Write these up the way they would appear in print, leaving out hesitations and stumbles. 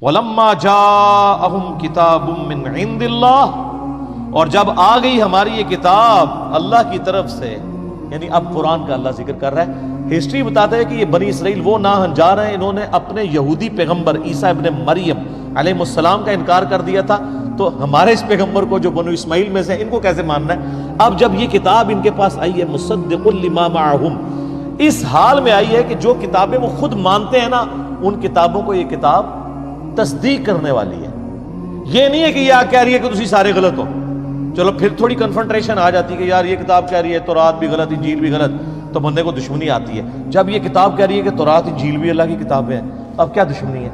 وَلَمَّا جَاءَهُمْ كِتَابٌ مِّنْ عِنْدِ اللَّهِ، اور جب آ گئی ہماری یہ کتاب اللہ کی طرف سے، یعنی اب قرآن کا اللہ ذکر کر رہا ہے۔ ہسٹری بتاتا ہے کہ یہ بنی اسرائیل وہ ناہنجار ہیں، انہوں نے اپنے یہودی پیغمبر عیسیٰ ابن مریم علیہ السلام کا انکار کر دیا تھا، تو ہمارے اس پیغمبر کو جو بنو اسماعیل میں سے ان کو کیسے ماننا ہے؟ اب جب یہ کتاب ان کے پاس آئی ہے مصدق لما معہم، اس حال میں آئی ہے کہ جو کتابیں وہ خود مانتے ہیں نا، ان کتابوں کو یہ کتاب تصدیق کرنے والی ہے۔ یہ نہیں ہے کہ یہ آ کہہ رہی ہے کہ تسی سارے غلط ہو، چلو پھر تھوڑی کنفرنٹریشن آ جاتی ہے کہ یار یہ کتاب کہہ رہی ہے تورات بھی غلط انجیل بھی غلط، تو بندے کو دشمنی آتی ہے۔ جب یہ کتاب کہہ رہی ہے کہ تورات انجیل بھی اللہ کی کتابیں ہیں، اب کیا دشمنی ہے؟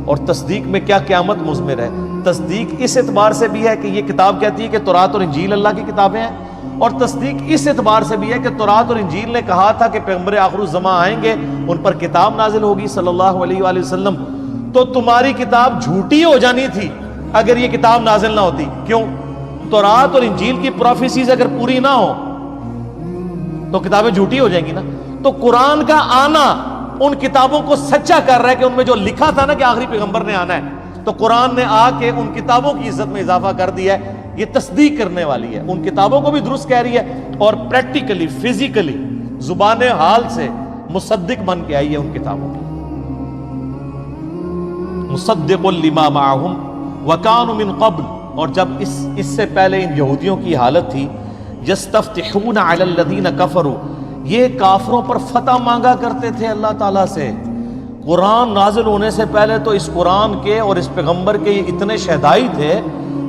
اور تصدیق میں کیا قیامت مضمر ہے؟ تصدیق اس اعتبار سے بھی ہے کہ یہ کتاب کہتی ہے کہ تورات اور انجیل اللہ کی کتابیں ہیں، اور تصدیق اس اعتبار سے بھی ہے کہ تورات اور انجیل نے کہا تھا کہ پیغمبر آخر الزماں آئیں گے، ان پر کتاب نازل ہوگی صلی اللہ علیہ وآلہ وسلم، تو تمہاری کتاب جھوٹی ہو جانی تھی اگر یہ کتاب نازل نہ ہوتی۔ کیوں؟ تورات اور انجیل کی پروفیسیز اگر پوری نہ ہو تو کتابیں جھوٹی ہو جائیں گی نا۔ تو قرآن کا آنا ان کتابوں کو سچا کر رہا ہے کہ ان میں جو لکھا تھا نا کہ آخری پیغمبر نے آنا ہے، تو قرآن نے آ کے ان کتابوں کی عزت میں اضافہ کر دیا ہے۔ یہ تصدیق کرنے والی ہے، ان کتابوں کو بھی درست کہہ رہی ہے، اور پریکٹیکلی فزیکلی زبان حال سے مصدق بن کے آئی ہے ان کتابوں کی۔ مصدق لما معہم وکانوا من قبل، اور جب اس سے پہلے ان یہودیوں کی حالت تھی یستفتحون علی الذین کفروا، یہ کافروں پر فتح مانگا کرتے تھے اللہ تعالیٰ سے۔ قرآن نازل ہونے سے پہلے تو اس قرآن کے اور اس پیغمبر کے یہ اتنے شہدائی تھے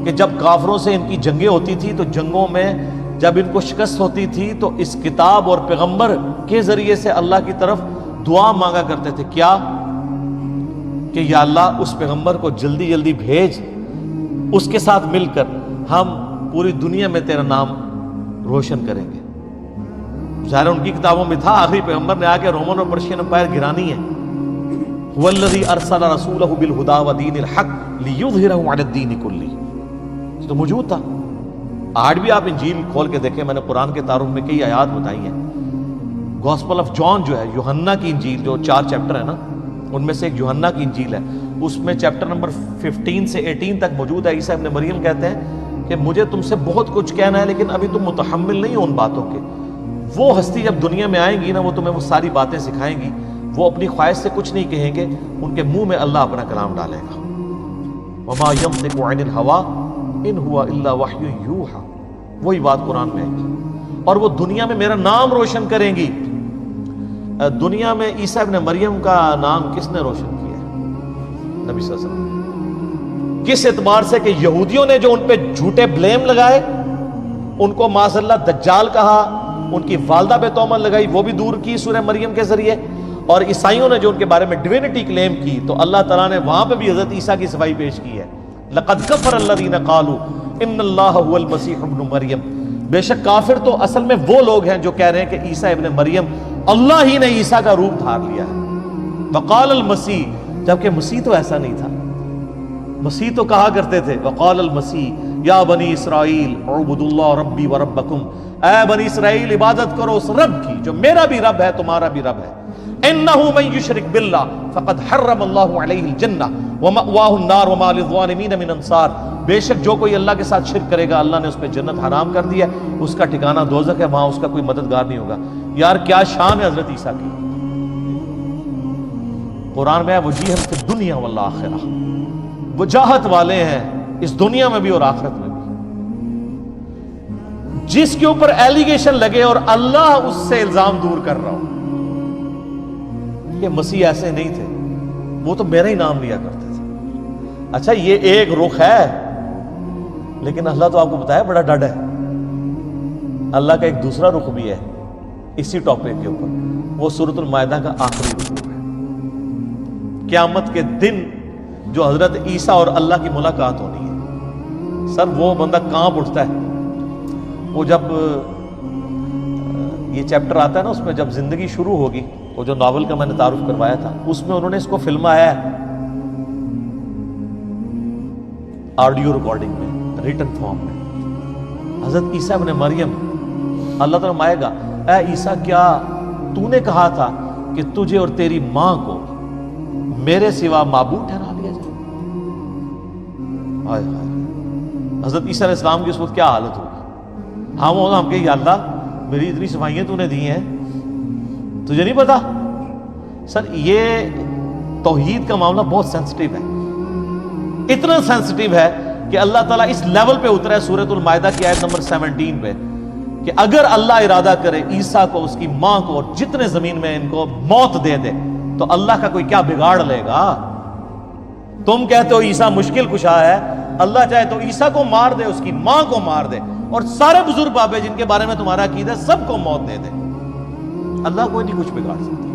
کہ جب کافروں سے ان کی جنگیں ہوتی تھی تو جنگوں میں جب ان کو شکست ہوتی تھی تو اس کتاب اور پیغمبر کے ذریعے سے اللہ کی طرف دعا مانگا کرتے تھے۔ کیا؟ کہ یا اللہ اس پیغمبر کو جلدی جلدی بھیج، اس کے ساتھ مل کر ہم پوری دنیا میں تیرا نام روشن کریں گے۔ ظاہر ان کی کتابوں میں تھا، آخری پیغمبر نے آ کے رومن اور پرشین امپائر گرانی ہے۔ هو الذی ارسل رسولہ بالہدی ودین الحق لیظہرہ علی الدین کلہ، تو موجود تھا۔ آج بھی آپ انجیل کھول کے دیکھیں، میں نے قرآن کے تعارف میں کئی آیات بتائی ہیں۔ گوسپل آف جان جو ہے، یوحنا کی انجیل، جو 4 چیپٹر ہے نا، ان میں سے ایک یوحنا کی انجیل ہے، اس میں چیپٹر نمبر 15 سے 18 تک موجود ہے۔ عیسیٰ ابن مریم کہتے ہیں کہ مجھے تم سے بہت کچھ کہنا ہے لیکن ابھی تم متحمل نہیں ہو ان باتوں کے۔ وہ ہستی جب دنیا میں آئیں گی نا، وہ تمہیں وہ ساری باتیں سکھائیں گی، وہ اپنی خواہش سے کچھ نہیں کہیں گے، ان کے منہ میں اللہ اپنا کلام ڈالے گا۔ وما ينطق عن الهوى ان هو الا وحی یوحى، وہی بات قرآن میں ہے۔ اور وہ دنیا میں میرا نام روشن کریں گی۔ دنیا میں عیسیٰ ابن مریم کا نام کس نے روشن کیا ہے؟ نبی صلی اللہ علیہ وسلم۔ کس اعتبار سے کہ یہودیوں نے جو ان پہ جھوٹے بلیم لگائے، ان کو معاذ اللہ دجال کہا، ان کی والدہ پہ تہمت لگائی، وہ بھی دور کی سورہ مریم کے ذریعے، اور عیسائیوں نے جو ان کے بارے میں ڈیوینٹی کلیم کی، تو اللہ تعالیٰ نے وہاں پہ بھی حضرت عیسیٰ کی صفائی پیش کی ہے۔ لقد کفر الذین قالوا ان اللہ هو المسیح ابن مریم، بے شک کافر تو اصل میں وہ لوگ ہیں جو کہہ رہے ہیں کہ عیسیٰ ابن مریم اللہ ہی نے عیسیٰ کا روپ دھار لیا ہے۔ وقال المسیح، جبکہ مسیح تو ایسا نہیں تھا۔ مسیح تو کہا کرتے تھے وقال المسیح یا بنی اسرائیل اعبدوا اللہ ربی و ربکم، اے بنی اسرائیل عبادت کرو اس رب کی جو میرا بھی رب ہے تمہارا بھی رب ہے۔ انہ من یشرک باللہ فقد حرم اللہ علیہ الجنہ ومأواہ النار وما للظالمین من انصار، بے شک جو کوئی اللہ کے ساتھ شرک کرے گا اللہ نے اس پہ جنت حرام کر دیا، اس کا ٹھکانہ دوزخ ہے، وہاں اس کا کوئی مددگار نہیں ہوگا۔ یار کیا شان ہے حضرت عیسیٰ کی۔ قرآن میں ہے وجیہا فی الدنیا والآخرہ، وجاہت والے ہیں اس دنیا میں بھی اور آخرت میں بھی۔ جس کے اوپر ایلیگیشن لگے اور اللہ اس سے الزام دور کر رہا ہو کہ مسیح ایسے نہیں تھے، وہ تو میرا ہی نام لیا کرتے تھے۔ اچھا یہ ایک رخ ہے، لیکن اللہ تو آپ کو بتایا بڑا ڈڈ ہے۔ اللہ کا ایک دوسرا رخ بھی ہے اسی ٹاپک کے اوپر، وہ سورۃ المائدہ کا آخری رخ ہے۔ قیامت کے دن جو حضرت عیسیٰ اور اللہ کی ملاقات ہونی ہے، سر وہ بندہ کانپ اٹھتا ہے۔ وہ جب یہ چیپٹر آتا ہے نا، اس میں جب زندگی شروع ہوگی، وہ جو ناول کا میں نے تعارف کروایا تھا، اس میں انہوں نے اس کو فلمایا ہے آڈیو ریکارڈنگ میں، ریٹن فارم میں۔ حضرت عیسیٰ ابن مریم، اللہ تعالیٰ فرمائے گا اے عیسیٰ کیا تو نے کہا تھا کہ تجھے اور تیری ماں کو میرے سوا معبود ٹھہرا لیا جائے. ہائے ہائے. حضرت عیسیٰ علیہ السلام کی اس وقت کیا حالت ہوگی؟ ہم کہ یا اللہ میری اتنی صفائیاں تو نے دی ہیں, تجھے نہیں پتا؟ سر یہ توحید کا معاملہ بہت سینسٹیو ہے, اتنا سینسٹیو ہے کہ اللہ تعالیٰ اس لیول پہ اترا ہے سورۃ المائدہ کی آیت نمبر 17 پہ کہ اگر اللہ ارادہ کرے عیسیٰ کو, اس کی ماں کو اور جتنے زمین میں ان کو موت دے دے تو اللہ کا کوئی کیا بگاڑ لے گا؟ تم کہتے ہو عیسیٰ مشکل کشا ہے, اللہ چاہے تو عیسیٰ کو مار دے, اس کی ماں کو مار دے, اور سارے بزرگ بابے جن کے بارے میں تمہارا عقیدہ ہے سب کو موت دے دے, اللہ کوئی نہیں کچھ بگاڑ سکتا.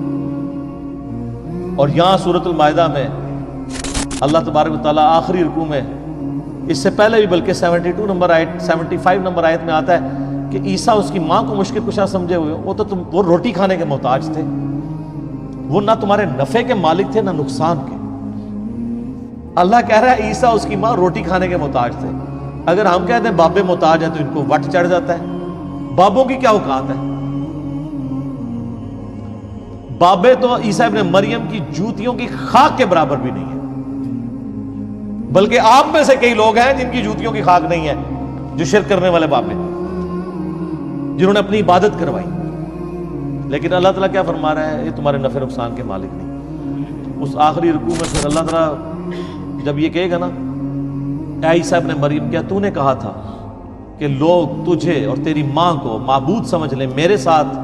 اور یہاں سورۃ المائدہ میں اللہ تبارک و تعالیٰ آخری رکوع میں, اس سے پہلے بھی بلکہ 72 نمبر آیت 75 نمبر آیت میں آتا ہے کہ عیسیٰ اس کی ماں کو مشکل کشا سمجھے ہوئے, وہ روٹی کھانے کے محتاج تھے, وہ نہ تمہارے نفع کے مالک تھے نہ نقصان کے. اللہ کہہ رہا ہے عیسیٰ اس کی ماں روٹی کھانے کے محتاج تھے. اگر ہم کہتے ہیں بابے محتاج ہیں تو ان کو وٹ چڑھ جاتا ہے. بابوں کی کیا اوقات ہے؟ بابے تو عیسیٰ ابن مریم کی جوتیوں کی خاک کے برابر بھی نہیں ہے, بلکہ آپ میں سے کئی لوگ ہیں جن کی جوتیوں کی خاک نہیں ہے, جو شرک کرنے والے بابے جنہوں نے اپنی عبادت کروائی. لیکن اللہ تعالیٰ کیا فرما رہا ہے؟ یہ تمہارے نفع نقصان کے مالک نہیں. اس آخری رکوع میں پھر اللہ تعالیٰ جب یہ کہے گا نا اے عیسیٰ ابن مریم کیا تو نے کہا تھا کہ لوگ تجھے اور تیری ماں کو معبود سمجھ لیں میرے ساتھ,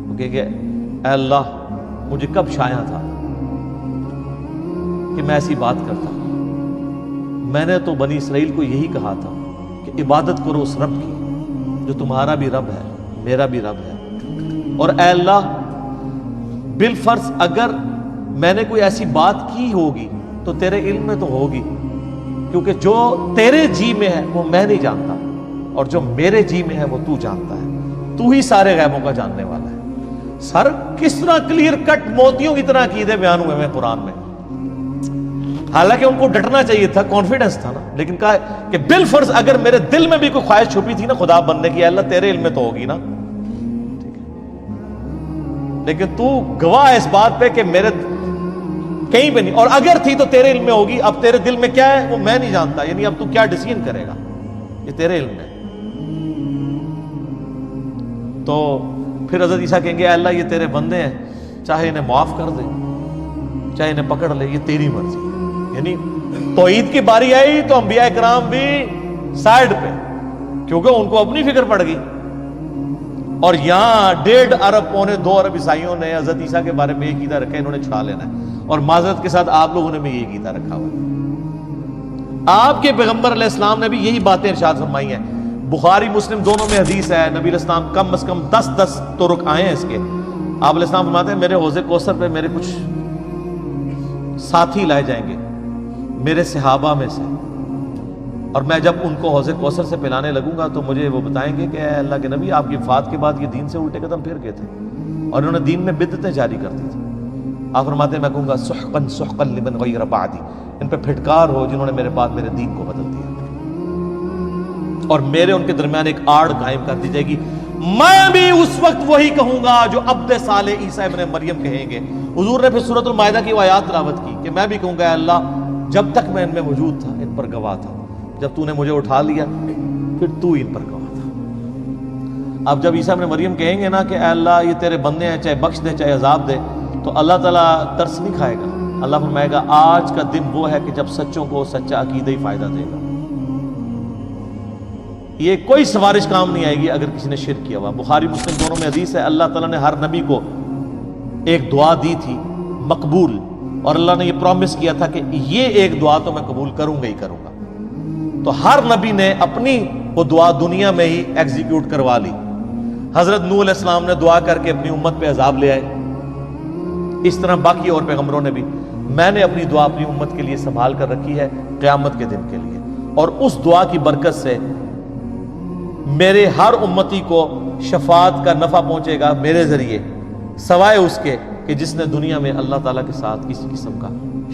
وہ کہے کہ اے اللہ مجھے کب شایع تھا کہ میں ایسی بات کرتا. میں نے تو بنی اسرائیل کو یہی کہا تھا کہ عبادت کرو اس رب کی جو تمہارا بھی رب ہے میرا بھی رب ہے. اور اے اللہ بالفرض اگر میں نے کوئی ایسی بات کی ہوگی تو تیرے علم میں تو ہوگی, کیونکہ جو تیرے جی میں ہے وہ میں نہیں جانتا, اور جو میرے جی میں ہے وہ تو جانتا ہے, تو ہی سارے غیبوں کا جاننے والا ہے. سر کس طرح کلیئر کٹ موتیوں کی طرح عقیدے بیان ہوئے ہیں قرآن میں. حالانکہ ان کو ڈٹنا چاہیے تھا, کانفیڈنس تھا نا, لیکن کہا کہ بالفرض اگر میرے دل میں بھی کوئی خواہش چھپی تھی نا خدا بننے کی, اللہ تیرے علم میں تو ہوگی نا, لیکن تو گواہ ہے اس بات پہ کہ میرے کہیں پہ نہیں, اور اگر تھی تو تیرے علم میں ہوگی. اب تیرے دل میں کیا ہے وہ میں نہیں جانتا, یعنی اب تو کیا ڈیسیژن کرے گا یہ تیرے علم میں. تو پھر حضرت عیسیٰ کہیں گے اے اللہ یہ تیرے بندے ہیں, چاہے انہیں معاف کر دے چاہے انہیں پکڑ لے, یہ تیری مرضی. یعنی توحید کی باری آئی تو انبیاء کرام بھی سائیڈ پہ, کیونکہ ان کو اپنی فکر پڑ گئی. اور یہاں 1.5 ارب پونے 2 ارب عیسائیوں نے حضرت عیسیٰ کے بارے میں یہ عقیدہ رکھا ہے انہوں نے چھڑا لینا ہے, اور معذرت کے ساتھ آپ لوگوں نے بھی یہ عقیدہ رکھا ہوا ہے. آپ کے پیغمبر علیہ السلام نے بھی یہی باتیں ارشاد فرمائی ہیں. بخاری مسلم دونوں میں حدیث ہے, نبی علیہ السلام کم از کم 10 طرق آئے ہیں اس کے. آپ علیہ السلام فرماتے ہیں میرے حوض کوثر پہ میرے کچھ ساتھی لائے جائیں گے میرے صحابہ میں سے, اور میں جب ان کو حوض کوثر سے پلانے لگوں گا تو مجھے وہ بتائیں گے کہ اے اللہ کے نبی آپ کی وفات کے بعد یہ دین سے الٹے قدم پھر گئے تھے اور انہوں نے دین میں بدعتیں جاری کر دی تھی. آپ فرماتے ہیں میں کہوں گا سحقا سحقا لمن غیر بعدی, ان پہ پھٹکار ہو جنہوں نے میرے بعد میرے دین کو بدل دیا, اور میرے ان کے درمیان ایک آڑ قائم کر دی جائے گی. میں بھی اس وقت وہی کہوں گا جو عبد صالح عیسیٰ ابن مریم کہیں گے. حضور نے پھر سورۃ المائدہ کی وہ آیات تلاوت کی کہ میں بھی کہوں گا اے اللہ جب تک میں ان میں موجود تھا ان پر گواہ تھا, جب تو نے مجھے اٹھا لیا پھر تو ان پر گواہ تھا. اب جب عیسیٰ ابن مریم کہیں گے نا کہ اے اللہ یہ تیرے بندے ہیں چاہے بخش دے چاہے عذاب دے, تو اللہ تعالیٰ ترس نہیں کھائے گا. اللہ فرمائے گا آج کا دن وہ ہے کہ جب سچوں کو سچا عقیدہ ہی فائدہ دے گا. یہ کوئی سفارش کام نہیں آئے گی اگر کسی نے شرک کیا ہوا. بخاری مسلم دونوں میں حدیث ہے اللہ تعالیٰ نے ہر نبی کو ایک دعا دی تھی مقبول, اور اللہ نے یہ پرومس کیا تھا کہ یہ ایک دعا تو میں قبول کروں گا ہی کروں گا. تو ہر نبی نے اپنی وہ دعا دنیا میں ہی ایگزیکیوٹ کروا لی. حضرت نوح علیہ السلام نے دعا کر کے اپنی امت پہ عذاب لے آئے, اس طرح باقی اور پیغمبروں نے بھی. میں نے اپنی دعا اپنی امت کے لیے سنبھال کر رکھی ہے قیامت کے دن کے لیے, اور اس دعا کی برکت سے میرے ہر امتی کو شفاعت کا نفع پہنچے گا میرے ذریعے, سوائے اس کے کہ جس نے دنیا میں اللہ تعالیٰ کے ساتھ کسی قسم کا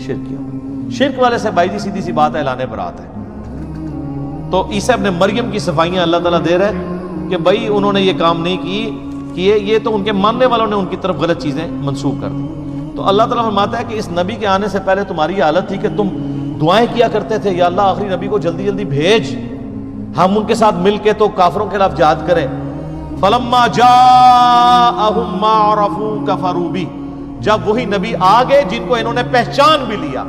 شرک کیا. شرک والے سے بھائی جی سیدھی سی بات ہے اعلان برات ہے. تو عیسیٰ ابن مریم کی صفائیاں اللہ تعالیٰ دے رہے ہیں کہ بھائی انہوں نے یہ کام نہیں کی, یہ تو ان کے ماننے والوں نے ان کی طرف غلط چیزیں منسوخ کر دی. تو اللہ تعالیٰ فرماتا ہے کہ اس نبی کے آنے سے پہلے تمہاری یہ حالت تھی کہ تم دعائیں کیا کرتے تھے، یا اللہ آخری نبی کو جلدی جلدی بھیج، ہم ان کے ساتھ مل کے تو کافروں کے خلاف جہاد کریں۔ فلما جاءہم ما عرفوا کفروا بہ، جب وہی نبی آ گئے جن کو انہوں نے پہچان بھی لیا۔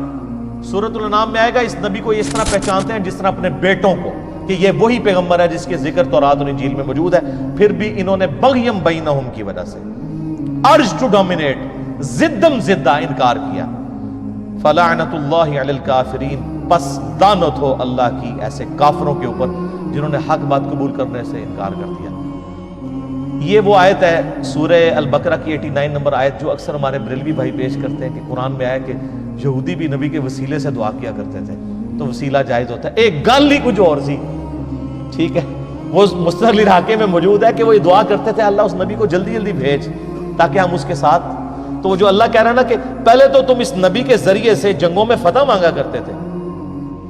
سورۃ الانعام میں آئے گا اس نبی کو اس طرح پہچانتے ہیں جس طرح اپنے بیٹوں کو، کہ یہ وہی پیغمبر ہے جس کے ذکر تورات اور انجیل میں موجود ہے، پھر بھی انہوں نے بغیم بینہم کی وجہ سے، ارج ٹو ڈومینیٹ، زدم زدہ انکار کیا۔ فلعنت اللہ علی الکافرین، پس لعنت ہو اللہ کی ایسے کافروں کے اوپر جنہوں نے حق بات قبول کرنے سے انکار کر دیا۔ یہ وہ آیت ہے سورہ البقرہ کی 89 نمبر آیت جو اکثر ہمارے بریلوی بھائی پیش کرتے ہیں کہ قرآن میں آیا کہ یہودی بھی نبی کے وسیلے سے دعا کیا کرتے تھے، تو وسیلہ جائز ہوتا ہے۔ ایک گل ہی کچھ اور سی، ٹھیک ہے، وہ مستقل عراقے میں موجود ہے کہ وہ یہ دعا کرتے تھے اللہ اس نبی کو جلدی جلدی بھیج تاکہ ہم اس کے ساتھ۔ تو وہ جو اللہ کہہ رہا ہے نا کہ پہلے تو تم اس نبی کے ذریعے سے جنگوں میں فتح مانگا کرتے تھے،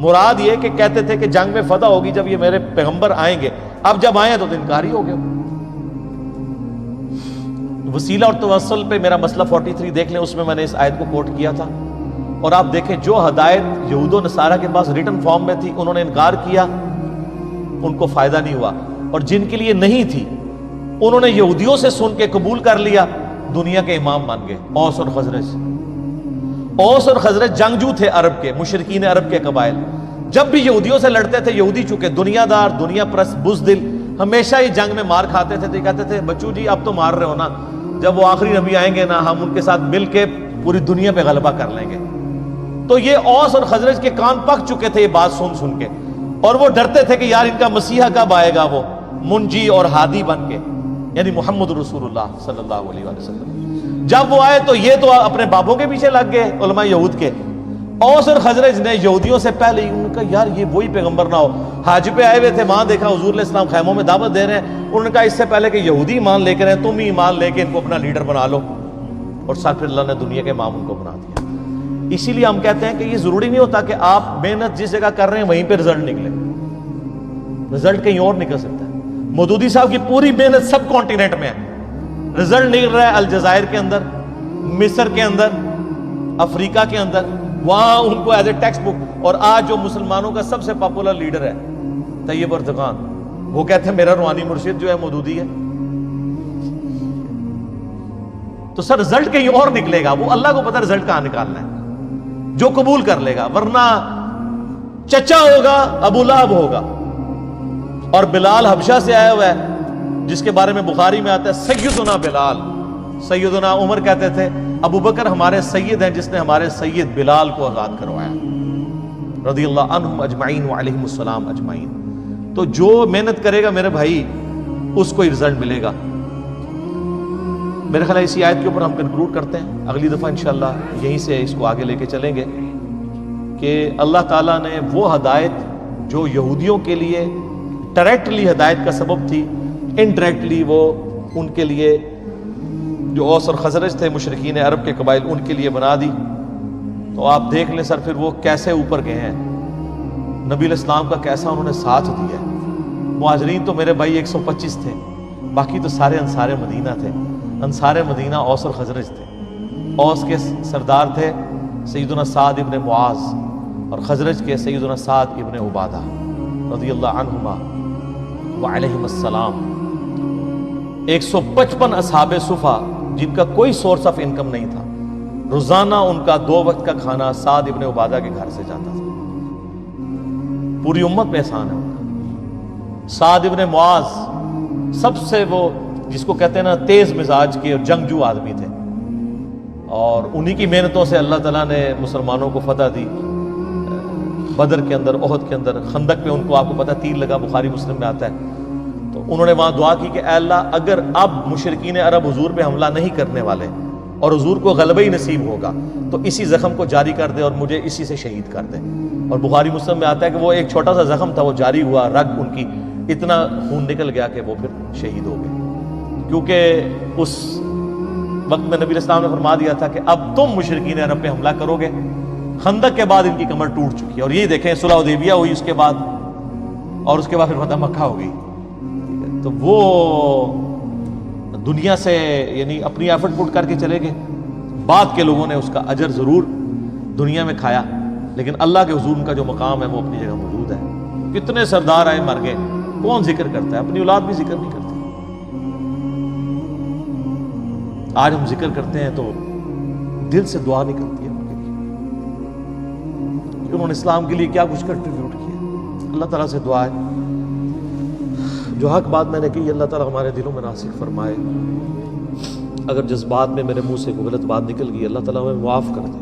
مراد یہ کہ کہتے تھے کہ جنگ میں فتح ہوگی جب یہ میرے پیغمبر آئیں گے، اب جب آئے تو انکاری ہو گئے۔ وسیلہ اور توسل پہ میرا مسئلہ 43 دیکھ لیں، اس میں نے اس آیت کو کوٹ کیا تھا، اور آپ دیکھیں جو ہدایت یہود و نصارہ کے پاس ریٹن فارم میں تھی انہوں نے انکار کیا، ان کو فائدہ نہیں ہوا، اور جن کے لیے نہیں تھی انہوں نے یہودیوں سے سن کے قبول کر لیا، دنیا کے امام مان گئے۔ اوس اور خزرج، اوس اور خزرج جنگجو تھے عرب کے، مشرکین عرب کے قبائل، جب بھی یہودیوں سے لڑتے تھے، یہودی چونکہ دنیا دار، دنیا پرست، بزدل، ہمیشہ ہی جنگ میں مار کھاتے تھے، تو کہتے تھے بچو جی اب تو مار رہے ہو نا، جب وہ آخری نبی آئیں گے نا ہم ان کے ساتھ مل کے پوری دنیا پہ غلبہ کر لیں گے۔ تو یہ اوس اور خزرج کے کان پک چکے تھے یہ بات سن سن کے، اور وہ ڈرتے تھے کہ یار ان کا مسیحا کب آئے گا، وہ منجی اور ہادی بن کے، یعنی محمد رسول اللہ صلی اللہ علیہ وسلم۔ جب وہ آئے تو یہ تو اپنے بابوں کے پیچھے لگ گئے علماء یہود کے۔ اوس اور خزرج نے یہودیوں سے پہلے ہی ان کا یار یہ وہی پیغمبر نہ ہو، حج پہ آئے ہوئے تھے، وہاں دیکھا حضور علیہ السلام خیموں میں دعوت دے رہے ہیں، انہوں نے کہا اس سے پہلے کہ یہودی ایمان لے کے رہیں، تم ہی ایمان لے کے ان کو اپنا لیڈر بنا لو، اور ساتھ پھر اللہ نے دنیا کے امام ان کو بنا دیا۔ اسی لیے ہم کہتے ہیں کہ یہ ضروری نہیں ہوتا کہ آپ محنت جس جگہ کر رہے ہیں وہیں پہ رزلٹ نکلے، رزلٹ کہیں اور نکل سکتا ہے۔ مودودی صاحب کی پوری محنت سب کانٹیننٹ میں ہے، رزلٹ نکل رہا ہے الجزائر کے اندر، مصر کے اندر، افریقہ کے اندر، وہاں ان کو ایز اے ٹیکسٹ بک۔ اور آج جو مسلمانوں کا سب سے پاپولر لیڈر ہے طیب اردگان، وہ کہتے ہیں میرا روحانی مرشد جو ہے مودودی ہے۔ تو سر رزلٹ کہیں اور نکلے گا، وہ اللہ کو پتہ رزلٹ کہاں نکالنا ہے، جو قبول کر لے گا، ورنہ چچا ہوگا ابو لہب ہوگا۔ اور بلال حبشہ سے آیا ہوا ہے جس کے بارے میں بخاری میں آتا ہے سیدنا بلال، سیدنا عمر کہتے تھے ابو بکر ہمارے سید ہیں جس نے ہمارے سید بلال کو آزاد کروایا، رضی اللہ عنہم اجمعین وعلیہم السلام اجمعین۔ تو جو محنت کرے گا میرے بھائی اس کو رزلٹ ملے گا۔ میرے خیال ہے اسی آیت کے اوپر ہم کنکلوڈ کرتے ہیں، اگلی دفعہ انشاءاللہ یہیں سے اس کو آگے لے کے چلیں گے کہ اللہ تعالیٰ نے وہ ہدایت جو یہودیوں کے لیے ڈائریکٹلی ہدایت کا سبب تھی، انڈائریکٹلی وہ ان کے لیے جو اوس اور خزرج تھے مشرکین عرب کے قبائل ان کے لیے بنا دی۔ تو آپ دیکھ لیں سر پھر وہ کیسے اوپر گئے ہیں، نبی علیہ السلام کا کیسا انہوں نے ساتھ دیا ہے۔ مہاجرین تو میرے بھائی 125 تھے، باقی تو سارے انصار مدینہ تھے۔ انصار مدینہ اوس اور خزرج تھے، اوس کے سردار تھے سیدنا سعد ابن معاذ، اور خزرج کے سیدنا سعد ابن عبادہ رضی اللہ عنہما وعلیہم السلام۔ 155 اصحاب صفا جن کا کوئی سورس آف انکم نہیں تھا، روزانہ ان کا 2 وقت کا کھانا سعد ابن عبادہ کے گھر سے جاتا تھا۔ پوری امت میں احسان ہے ان کا۔ سعد ابن معاذ سب سے وہ جس کو کہتے ہیں نا تیز مزاج کے اور جنگجو آدمی تھے، اور انہی کی محنتوں سے اللہ تعالیٰ نے مسلمانوں کو فتح دی۔ بدر کے اندر، احد کے اندر، خندق پہ ان کو آپ کو پتہ تیر لگا، بخاری مسلم میں آتا ہے۔ تو انہوں نے وہاں دعا کی کہ اے اللہ اگر اب مشرکین عرب حضور پہ حملہ نہیں کرنے والے اور حضور کو غلبہ ہی نصیب ہوگا تو اسی زخم کو جاری کر دے اور مجھے اسی سے شہید کر دے۔ اور بخاری مسلم میں آتا ہے کہ وہ ایک چھوٹا سا زخم تھا، وہ جاری ہوا، رگ ان کی اتنا خون نکل گیا کہ وہ پھر شہید ہو گئے، کیونکہ اس وقت میں نبی علیہ السلام نے فرما دیا تھا کہ اب تم مشرکین عرب پہ حملہ کرو گے۔ خندق کے بعد ان کی کمر ٹوٹ چکی ہے، اور یہ دیکھیں صلح حدیبیہ ہوئی اس کے بعد، اور اس کے بعد پھر فتح مکہ ہو گئی۔ تو وہ دنیا سے یعنی اپنی ایفرٹ پٹ کر کے چلے گئے، بعد کے لوگوں نے اس کا اجر ضرور دنیا میں کھایا، لیکن اللہ کے حضور ان کا جو مقام ہے وہ اپنی جگہ موجود ہے۔ کتنے سردار آئے مر گئے، کون ذکر کرتا ہے؟ اپنی اولاد بھی ذکر نہیں کرتی۔ آج ہم ذکر کرتے ہیں تو دل سے دعا نکلتی ہے ان کے لیے کہ انہوں نے اسلام کے لیے کیا کچھ کنٹریبیوٹ کیا۔ اللہ تعالیٰ سے دعا ہے جو حق بات میں نے کی اللہ تعالیٰ ہمارے دلوں میں راسخ فرمائے، اگر جذبات میں میرے منہ سے کوئی غلط بات نکل گئی اللہ تعالیٰ ہمیں معاف کر دے۔